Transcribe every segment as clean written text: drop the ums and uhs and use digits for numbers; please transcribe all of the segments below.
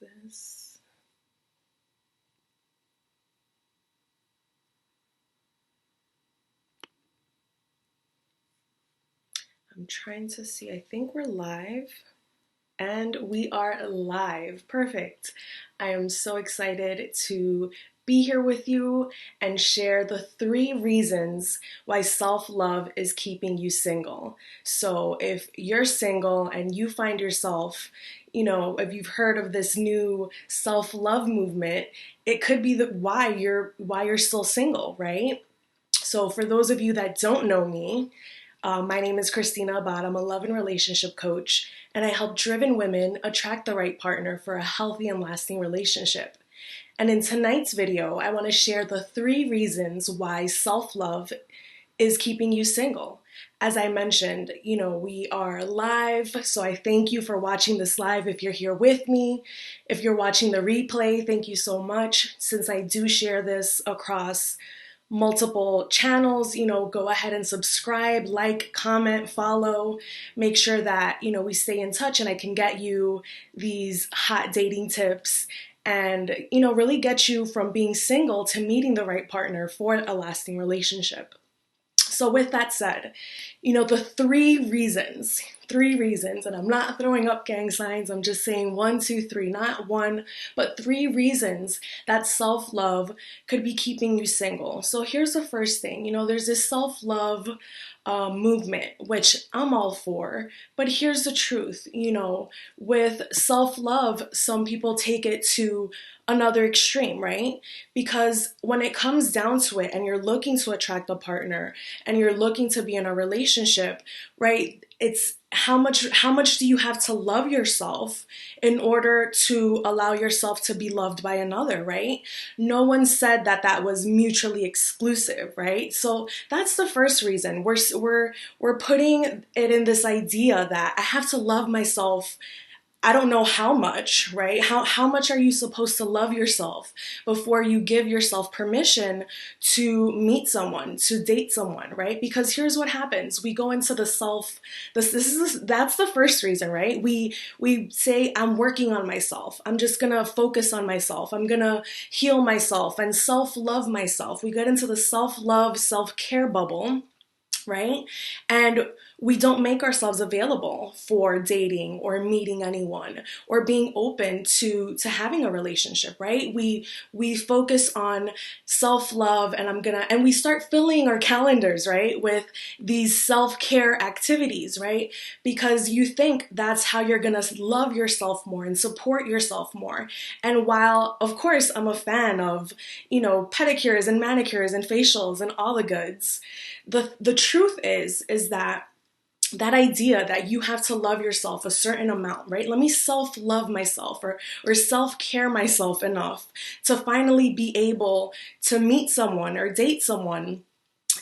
this? I'm trying to see. I think we're live. And we are live. Perfect. I am so excited to be here with you and share the 3 reasons why self-love is keeping you single. So if you're single and you find yourself, if you've heard of this new self-love movement, it could be why you're still single, right? So for those of you that don't know me, my name is Christina Abad. I'm a love and relationship coach, and I help driven women attract the right partner for a healthy and lasting relationship. And in tonight's video, I want to share the 3 reasons why self-love is keeping you single. As I mentioned, we are live, so I thank you for watching this live if you're here with me. If you're watching the replay, thank you so much. Since I do share this across multiple channels, go ahead and subscribe, like, comment, follow, make sure that, we stay in touch and I can get you these hot dating tips and, really get you from being single to meeting the right partner for a lasting relationship. So with that said, the 3 reasons, and I'm not throwing up gang signs, I'm just saying 1, 2, 3, not one, but 3 reasons that self-love could be keeping you single. So here's the first thing, there's this self-love movement, which I'm all for, but here's the truth, with self-love, some people take it to another extreme, right? Because when it comes down to it and you're looking to attract a partner and you're looking to be in a relationship, right? It's how much do you have to love yourself in order to allow yourself to be loved by another, right? No one said that was mutually exclusive, right? So that's the first reason. We're putting it in this idea that I have to love myself. I don't know how much, right? How much are you supposed to love yourself before you give yourself permission to meet someone, to date someone, right? Because here's what happens. We go into that's the first reason, right? We say, I'm working on myself. I'm just gonna focus on myself. I'm gonna heal myself and self-love myself. We get into the self-love, self-care bubble, right? And we don't make ourselves available for dating or meeting anyone or being open to having a relationship, right? We focus on self-love and we start filling our calendars, right, with these self-care activities, right? Because you think that's how you're gonna love yourself more and support yourself more. And while, of course, I'm a fan of, pedicures and manicures and facials and all the goods, the truth is that idea that you have to love yourself a certain amount, right? Let me self-love myself or self-care myself enough to finally be able to meet someone or date someone.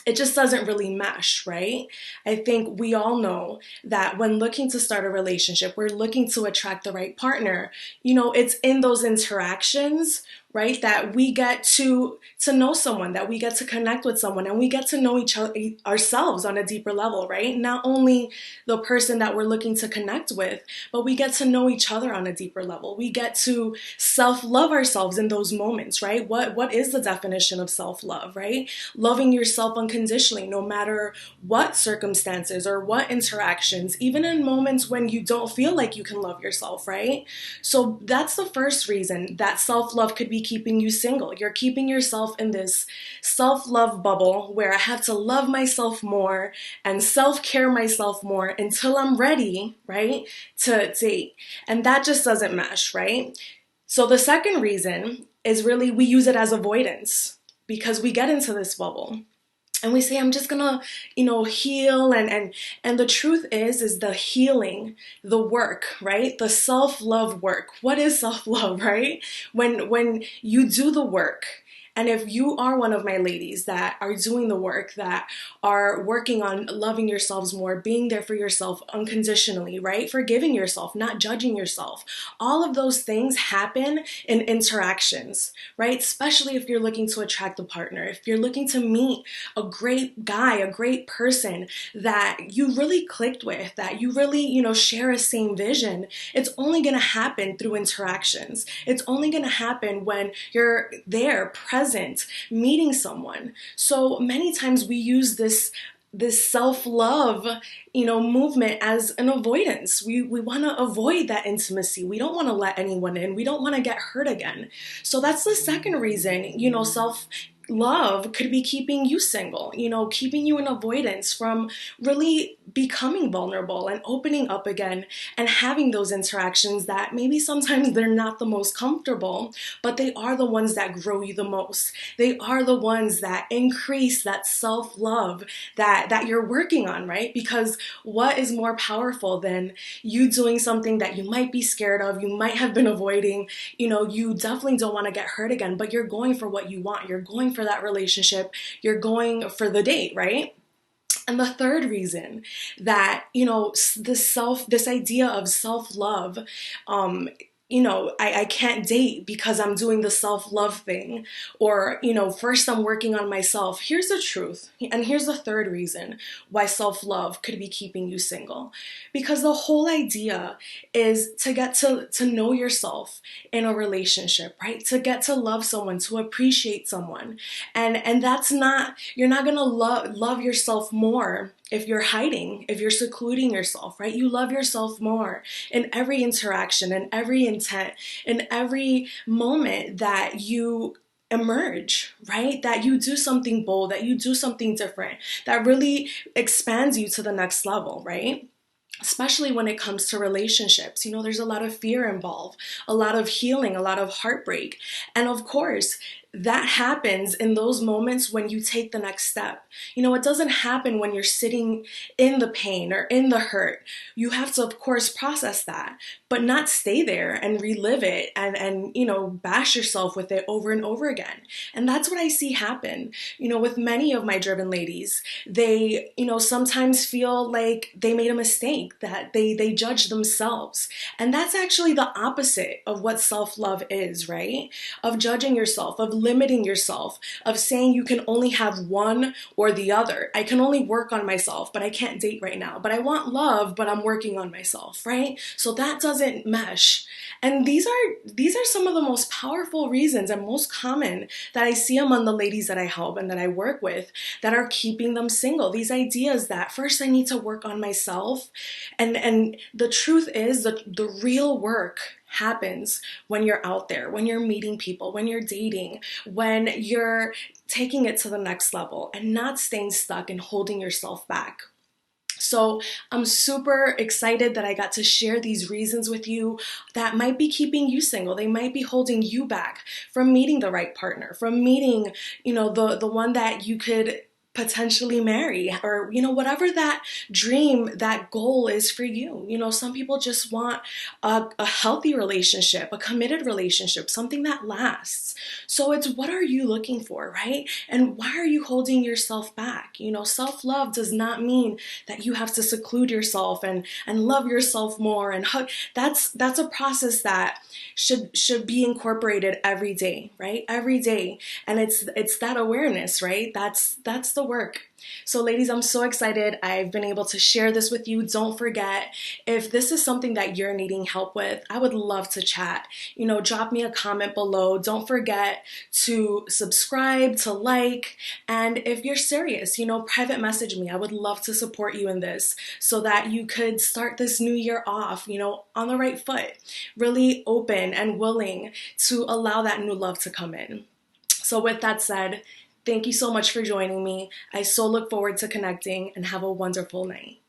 It just doesn't really mesh, right? I think we all know that when looking to start a relationship, we're looking to attract the right partner. It's in those interactions, right, that we get to know someone, that we get to connect with someone, and we get to know each other, ourselves on a deeper level, right? Not only the person that we're looking to connect with, but we get to know each other on a deeper level. We get to self-love ourselves in those moments, right? What is the definition of self-love, right? Loving yourself unconditionally, no matter what circumstances or what interactions, even in moments when you don't feel like you can love yourself, right? So that's the first reason that self-love could be keeping you single. You're keeping yourself in this self-love bubble where I have to love myself more and self-care myself more until I'm ready, right, to date. And that just doesn't mesh, right? So the second reason is really we use it as avoidance because we get into this bubble. And we say, I'm just gonna, heal. And the truth is the healing, the work, right? The self-love work. What is self-love, right? When you do the work And if you are one of my ladies that are doing the work, that are working on loving yourselves more, being there for yourself unconditionally, right? Forgiving yourself, not judging yourself. All of those things happen in interactions, right? Especially if you're looking to attract a partner, if you're looking to meet a great guy, a great person that you really clicked with, that you really, share a same vision, it's only going to happen through interactions. It's only going to happen when you're there, present, meeting someone. So many times we use this self-love, movement as an avoidance. We want to avoid that intimacy. We don't want to let anyone in. We don't want to get hurt again. So that's the second reason, self love could be keeping you single, keeping you in avoidance from really becoming vulnerable and opening up again and having those interactions that maybe sometimes they're not the most comfortable, but they are the ones that grow you the most. They are the ones that increase that self-love that you're working on, right? Because what is more powerful than you doing something that you might be scared of, you might have been avoiding, you definitely don't want to get hurt again, but you're going for what you want. You're going for that relationship. You're going for the date, right? And the third reason that, this idea of self-love, I can't date because I'm doing the self-love thing, or, first I'm working on myself. Here's the truth. And here's the third reason why self-love could be keeping you single. Because the whole idea is to get to know yourself in a relationship, right? To get to love someone, to appreciate someone. And that's not, you're not going to love yourself more if you're hiding, if you're secluding yourself, right? You love yourself more in every interaction, in every intent, in every moment that you emerge, right? That you do something bold, that you do something different, that really expands you to the next level, right? Especially when it comes to relationships. There's a lot of fear involved, a lot of healing, a lot of heartbreak. And of course, that happens in those moments when you take the next step. It doesn't happen when you're sitting in the pain or in the hurt. You have to, of course, process that, but not stay there and relive it and bash yourself with it over and over again. And that's what I see happen, with many of my driven ladies. They, sometimes feel like they made a mistake, that they judge themselves. And that's actually the opposite of what self-love is, right? Of judging yourself, of limiting yourself, of saying you can only have one or the other. I can only work on myself, but I can't date right now. But I want love, but I'm working on myself, right? So that doesn't mesh. And these are some of the most powerful reasons and most common that I see among the ladies that I help and that I work with that are keeping them single. These ideas that first I need to work on myself. And the truth is that the real work happens when you're out there, when you're meeting people, when you're dating, when you're taking it to the next level and not staying stuck and holding yourself back. So I'm super excited that I got to share these reasons with you that might be keeping you single. They might be holding you back from meeting the right partner, from meeting, the one that you could potentially marry, or whatever that dream, that goal is for you. Some people just want a healthy relationship, a committed relationship, something that lasts. So it's, what are you looking for, right? And why are you holding yourself back? Self-love does not mean that you have to seclude yourself and love yourself more and hug. That's a process that should be incorporated every day, right? Every day. And it's that awareness, right? That's the work. So ladies, I'm so excited I've been able to share this with you. Don't forget, if this is something that you're needing help with, I would love to chat. Drop me a comment below. Don't forget to subscribe, to like, and if you're serious, private message me. I would love to support you in this so that you could start this new year off, on the right foot, really open and willing to allow that new love to come in. So with that said, thank you so much for joining me. I so look forward to connecting, and have a wonderful night.